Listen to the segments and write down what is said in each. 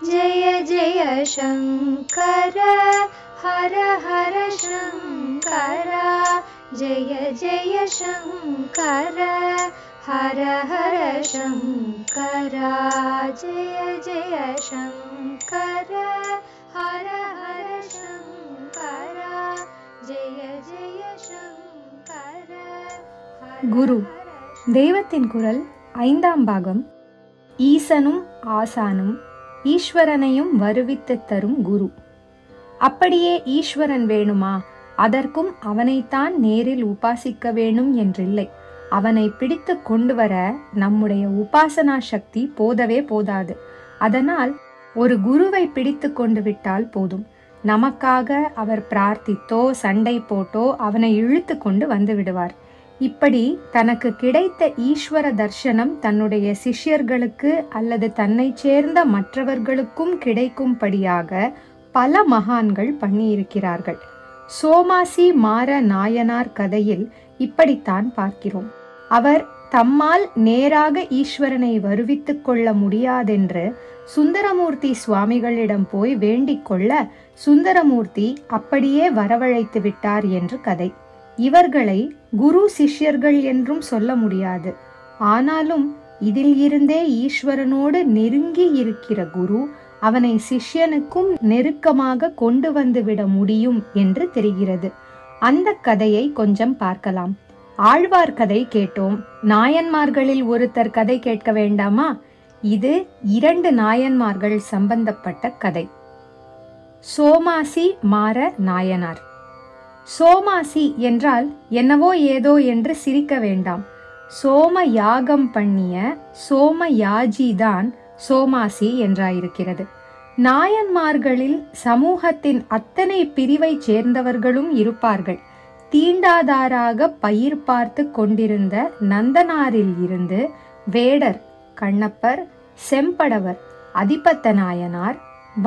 जय जय शङ्कर हर हर शङ्कर जय जय शङ्कर हर हर शङ्कर जय जय शङ्कर हर हर शङ्कर जय जय शङ्कर குரு தெய்வத்தின் குரல் 5ஆம் பாகம். ஈசனும் ஆசானும் ஈஸ்வரனையும் வருவித்து தரும் குரு. அப்படியே ஈஸ்வரன் வேணுமா? அதற்கும் அவனைத்தான் நேரில் உபாசிக்க வேணும் என்றில்லை. அவனை பிடித்து கொண்டு வர நம்முடைய உபாசனா சக்தி போதவே போதாது. அதனால் ஒரு குருவை பிடித்து கொண்டு விட்டால் போதும். நமக்காக அவர் பிரார்த்தித்தோ சண்டை போட்டோ அவனை இழுத்து கொண்டு வந்து விடுவார். இப்படி தனக்கு கிடைத்த ஈஸ்வர தர்சனம் தன்னுடைய சிஷ்யர்களுக்கு அல்லது தன்னை சேர்ந்த மற்றவர்களுக்கும் கிடைக்கும்படியாக பல மகான்கள் பண்ணியிருக்கிறார்கள். சோமாசி மாற நாயனார் கதையில் இப்படித்தான் பார்க்கிறோம். அவர் தம்மால் நேராக ஈஸ்வரனை வருவித்துக் கொள்ள முடியாதென்று சுந்தரமூர்த்தி சுவாமிகளிடம் போய் வேண்டிக் கொள்ள சுந்தரமூர்த்தி அப்படியே வரவழைத்து விட்டார் என்று கதை. இவர்களை குரு சிஷ்யர்கள் என்றும் சொல்ல முடியாது. ஆனாலும் இதில் இருந்தே ஈஸ்வரனோடு நெருங்கி இருக்கிற குரு அவனை சிஷ்யனுக்கும் நெருக்கமாக கொண்டு வந்து விட முடியும் என்று தெரிகிறது. அந்த கதையை கொஞ்சம் பார்க்கலாம். ஆழ்வார் கதை கேட்டோம். நாயன்மார்களில் ஒருத்தர் கதை கேட்க வேண்டாமா? இது 2 நாயன்மார்கள் சம்பந்தப்பட்ட கதை. சோமாசி மாற நாயனார். சோமாசி என்றால் என்னவோ ஏதோ என்று சிரிக்க வேண்டாம். சோம யாகம் பண்ணிய சோமயாஜிதான் சோமாசி என்றாயிருக்கிறது. நாயன்மார்களில் சமூகத்தின் அத்தனை பிரிவை சேர்ந்தவர்களும் இருப்பார்கள். தீண்டாதாராக பயிர் பார்த்து கொண்டிருந்த நந்தனாரில் இருந்து வேடர், கண்ணப்பர், செம்படவர், அதிபத்த நாயனார்,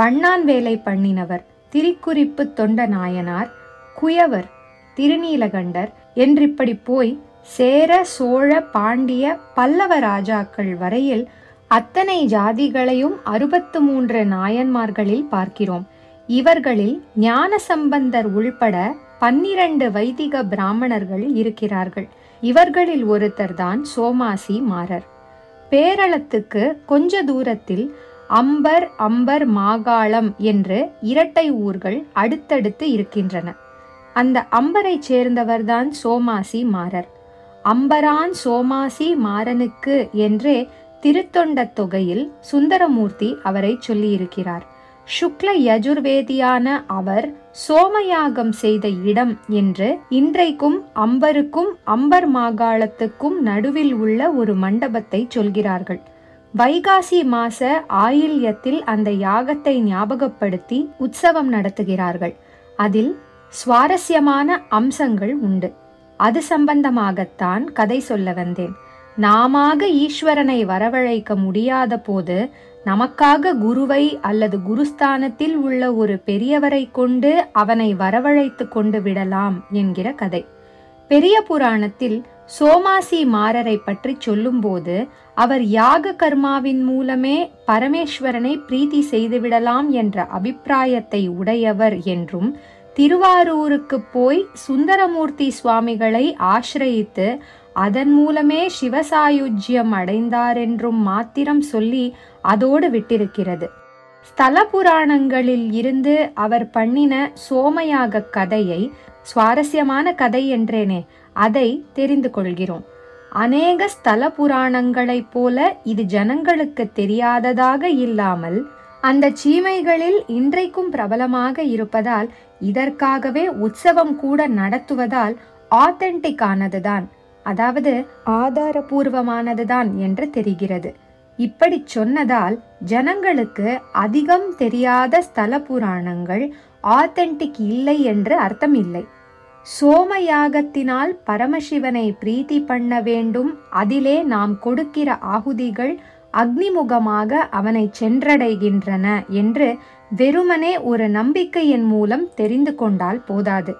வண்ணான் வேலை பண்ணினவர், திரிக்குறிப்பு தொண்ட நாயனார், குயவர், திருநீலகண்டர் என்றிப்படி போய் சேர சோழ பாண்டிய பல்லவ ராஜாக்கள் வரையில் அத்தனை ஜாதிகளையும் 63 நாயன்மார்களில் பார்க்கிறோம். இவர்களில் ஞானசம்பந்தர் உள்பட 12 வைதிக பிராமணர்கள் இருக்கிறார்கள். இவர்களில் ஒருத்தர் தான் சோமாசி மாறர். பேரளத்துக்கு கொஞ்ச தூரத்தில் அம்பர், அம்பர் மாகாளம் என்று 2 ஊர்கள் அடுத்தடுத்து இருக்கின்றன. அந்த அம்பரை சேர்ந்தவர்தான் சோமாசி மாறர். அம்பரான் சோமாசி மாறனுக்கு என்றே திருத்தொண்ட தொகையில் சுந்தரமூர்த்தி அவரை சொல்லியிருக்கிறார். சுக்ல யஜுர்வேதியான அவர் சோமயாகம் செய்த இடம் என்று இன்றைக்கும் அம்பருக்கும் அம்பர் மாகாளத்துக்கும் நடுவில் உள்ள ஒரு மண்டபத்தை சொல்கிறார்கள். வைகாசி மாச ஆயில்யத்தில் அந்த யாகத்தை ஞாபகப்படுத்தி உற்சவம் நடத்துகிறார்கள். அதில் சுவாரஸ்யமான அம்சங்கள் உண்டு. அது சம்பந்தமாகத்தான் கதை சொல்ல வந்தேன். நாமாக ஈஸ்வரனை வரவழைக்க முடியாத போது நமக்காக குருவை அல்லது குருஸ்தானத்தில் உள்ள ஒரு பெரியவரை கொண்டு அவனை வரவழைத்து கொண்டு விடலாம் என்கிற கதை. பெரிய புராணத்தில் சோமாசி மாறரை பற்றி சொல்லும்போது அவர் யாக கர்மாவின் மூலமே பரமேஸ்வரனை பிரீத்தி செய்துவிடலாம் என்ற அபிப்பிராயத்தை உடையவர் என்றும், திருவாரூருக்கு போய் சுந்தரமூர்த்தி சுவாமிகளை ஆசிரயித்து அதன் மூலமே சிவசாயுஜ்யம் அடைந்தார் என்றும் மாத்திரம் சொல்லி அதோடு விட்டிருக்கிறது. ஸ்தல புராணங்களில் இருந்து அவர் பண்ணின சோமயாக கதையை, சுவாரஸ்யமான கதை என்றேனே, அதை தெரிந்து கொள்கிறோம். அநேக ஸ்தல புராணங்களைப் போல இது ஜனங்களுக்கு தெரியாததாக இல்லாமல் அந்த சீமைகளில் இன்றைக்கும் பிரபலமாக இருப்பதால் இதற்காகவே உற்சவம் கூட நடத்துவதால் ஆத்தென்டிக் ஆனதுதான், அதாவது ஆதாரபூர்வமானதுதான் என்று தெரிகிறது. இப்படி சொன்னதால் ஜனங்களுக்கு அதிகம் தெரியாத ஸ்தல புராணங்கள் ஆத்தென்டிக் இல்லை என்று அர்த்தம் இல்லை. சோமயாகத்தினால் பரமசிவனை பிரீத்தி பண்ண வேண்டும், அதிலே நாம் கொடுக்கிற ஆகுதிகள் அக்னிமுகமாக அவனை சென்றடைகின்றன என்று வெறுமனே ஒரு நம்பிக்கையின் மூலம் தெரிந்து கொண்டால் போதாது.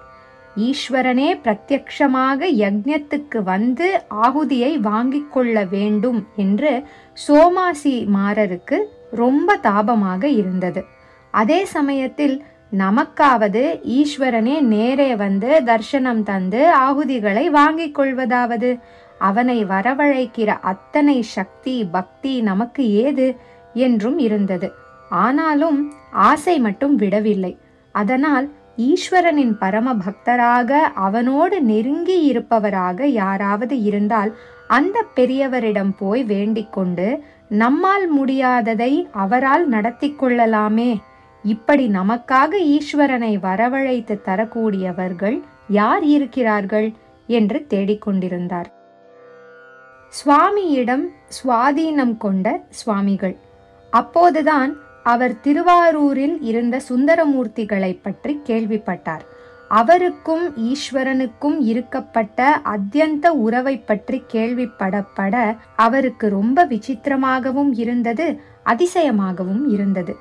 ஈஸ்வரனே பிரத்யக்ஷமாக யக்ஞத்துக்கு வந்து ஆகுதியை வாங்கிக் கொள்ள வேண்டும் என்று சோமாசி மாறருக்கு ரொம்ப தாபமாக இருந்தது. அதே சமயத்தில் நமக்காவது ஈஸ்வரனே நேரே வந்து தர்சனம் தந்து ஆகுதிகளை வாங்கிக் கொள்வதாவது, அவனை வரவழைக்கிற அத்தனை சக்தி பக்தி நமக்கு ஏது என்றும் இருந்தது. ஆனாலும் ஆசை மட்டும் விடவில்லை. அதனால் ஈஸ்வரனின் பரம பக்தராக அவனோடு நெருங்கி இருப்பவராக யாராவது இருந்தால் அந்த பெரியவரிடம் போய் வேண்டிக் கொண்டு நம்மால் முடியாததை அவரால் நடத்தி கொள்ளலாமே. இப்படி நமக்காக ஈஸ்வரனை வரவழைத்து தரக்கூடியவர்கள் யார் இருக்கிறார்கள் என்று தேடிக்கொண்டிருந்தார். சுவாமியிடம் சுவாதீனம் கொண்ட சுவாமிகள். அப்போதுதான் அவர் திருவாரூரில் இருந்த சுந்தரமூர்த்திகளை பற்றி கேள்விப்பட்டார். அவருக்கும் ஈஸ்வரனுக்கும் இருக்கப்பட்ட அத்தியந்த உறவை பற்றி கேள்விப்படப்பட அவருக்கு ரொம்ப விசித்திரமாகவும் இருந்தது, அதிசயமாகவும் இருந்தது.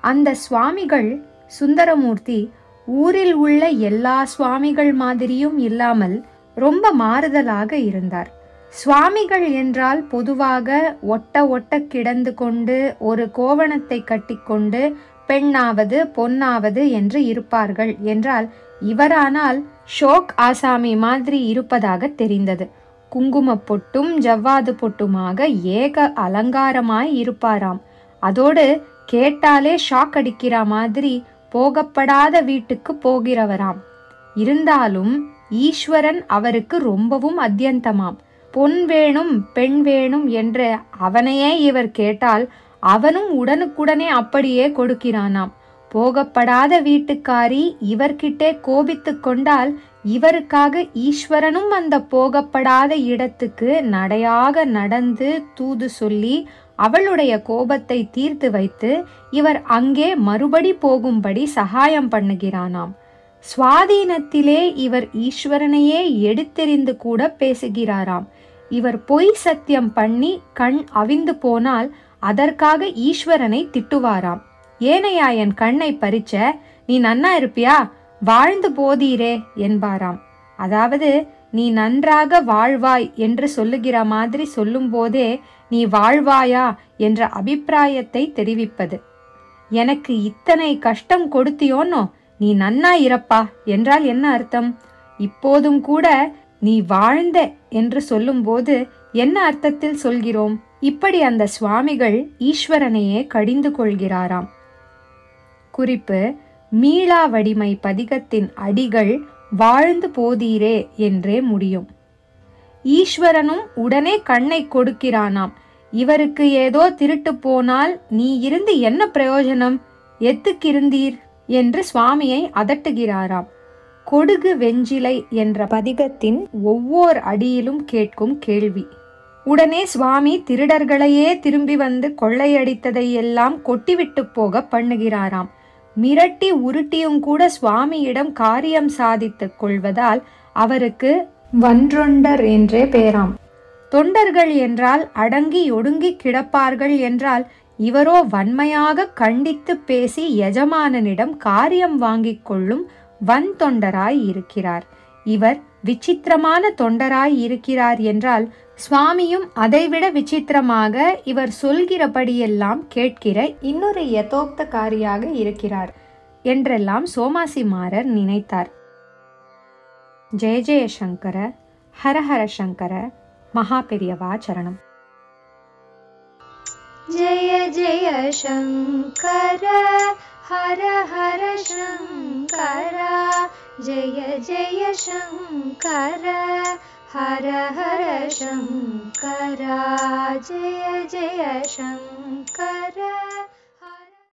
அந்த சுவாமிகள் சுந்தரமூர்த்தி ஊரில் உள்ள எல்லா சுவாமிகள் மாதிரியும் இல்லாமல் ரொம்ப மாறுதலாக இருந்தார். சுவாமிகள் என்றால் பொதுவாக ஒட்ட கிடந்து கொண்டு ஒரு கோவணத்தை கட்டிக்கொண்டு பெண்ணாவது பொன்னாவது என்று இருப்பார்கள் என்றால், இவரானால் ஷோக் ஆசாமி மாதிரி இருப்பதாக தெரிந்தது. குங்கும பொட்டும் ஜவ்வாது பொட்டுமாக ஏக அலங்காரமாய் இருப்பாராம். அதோடு கேட்டாலே ஷாக் அடிக்கிற மாதிரி போகப்படாத வீட்டுக்கு போகிறவராம். இருந்தாலும் ஈஸ்வரன் அவருக்கு ரொம்பவும் அத்தியந்தமாம். பொன் வேணும் பெண் வேணும் என்று அவனையே இவர் கேட்டால் அவனும் உடனுக்குடனே அப்படியே கொடுக்கிறானாம். போகப்படாத வீட்டுக்காரி இவர்கிட்டே கோபித்து கொண்டால் இவருக்காக ஈஸ்வரனும் அந்த போகப்படாத இடத்துக்கு நடையாக நடந்து தூது சொல்லி அவளுடைய கோபத்தை தீர்த்து வைத்து இவர் அங்கே மறுபடி போகும்படி சகாயம் பண்ணுகிறானாம். சுவாதீனத்திலே இவர் ஈஸ்வரனையே எடுத்தெறிந்து கூட பேசுகிறாராம். இவர் பொய் சத்தியம் பண்ணி கண் அவிந்து போனால் அதற்காக ஈஸ்வரனை திட்டுவாராம். ஏனையா என் கண்ணை பறிச்ச, நீ நன்னா இருப்பியா, வாழ்ந்து போதீரே என்பாராம். அதாவது நீ நன்றாக வாழ்வாய் என்று சொல்லுகிற மாதிரி சொல்லும் போதே நீ வாழ்வாயா என்ற அபிப்பிராயத்தை தெரிவிப்பது. எனக்கு இத்தனை கஷ்டம் கொடுத்தியோன்னோ, நீ நன்னா இருப்பா என்றால் என்ன அர்த்தம்? இப்போதும் கூட நீ வாழ்ந்த என்று சொல்லும்போது என்ன அர்த்தத்தில் சொல்கிறோம்? இப்படி அந்த சுவாமிகள் ஈஸ்வரனையே கடிந்து கொள்கிறாராம். குறிப்பு: மீளா வடிமை பதிகத்தின் அடிகள் வாழ்ந்து போதீரே என்றே முடியும். ஈஸ்வரனும் உடனே கண்ணை கொடுக்கிறானாம். இவருக்கு ஏதோ திருட்டு போனால் நீ இருந்து என்ன பிரயோஜனம், எத்துக்கிருந்தீர் என்று சுவாமியை அதட்டுகிறாராம். கொடுகு வெஞ்சிலை என்ற பதிகத்தின் ஒவ்வொரு அடியிலும் கேட்கும் கேள்வி. உடனே சுவாமி திருடர்களையே திரும்பி வந்து கொள்ளையடித்ததை எல்லாம் கொட்டிவிட்டு போக பண்ணுகிறாராம். மிரட்டி உருட்டியும் கூட சுவாமியிடம் காரியம் சாதித்துக் கொள்வதால் அவருக்கு வன்றொண்டர் என்றே பேராம். தொண்டர்கள் என்றால் அடங்கி ஒடுங்கி கிடப்பார்கள் என்றால், இவரோ வன்மையாக கண்டித்து பேசி எஜமானனிடம் காரியம் வாங்கிக் கொள்ளும் வன் தொண்டராய் இருக்கிறார். இவர் விசித்திரமான தொண்டராய் இருக்கிறார் என்றால், சுவாமியும் அதைவிட விசித்திரமாக இவர் சொல்கிறபடியெல்லாம் கேட்கிற இன்னொரு யதோக்தகாரியாக இருக்கிறார் என்றெல்லாம் சோமாசிமாரர் நினைத்தார். ஜெய ஜெய சங்கர, ஹர ஹர சங்கர, மகா பெரியவா சரணம். ஜெய ஜெய சங்கர, ஹர ஹர சங்கர, ஜெய ஜெய சங்கர, ஹர ஹர சங்கர, ஜெய ஜெய சங்கர.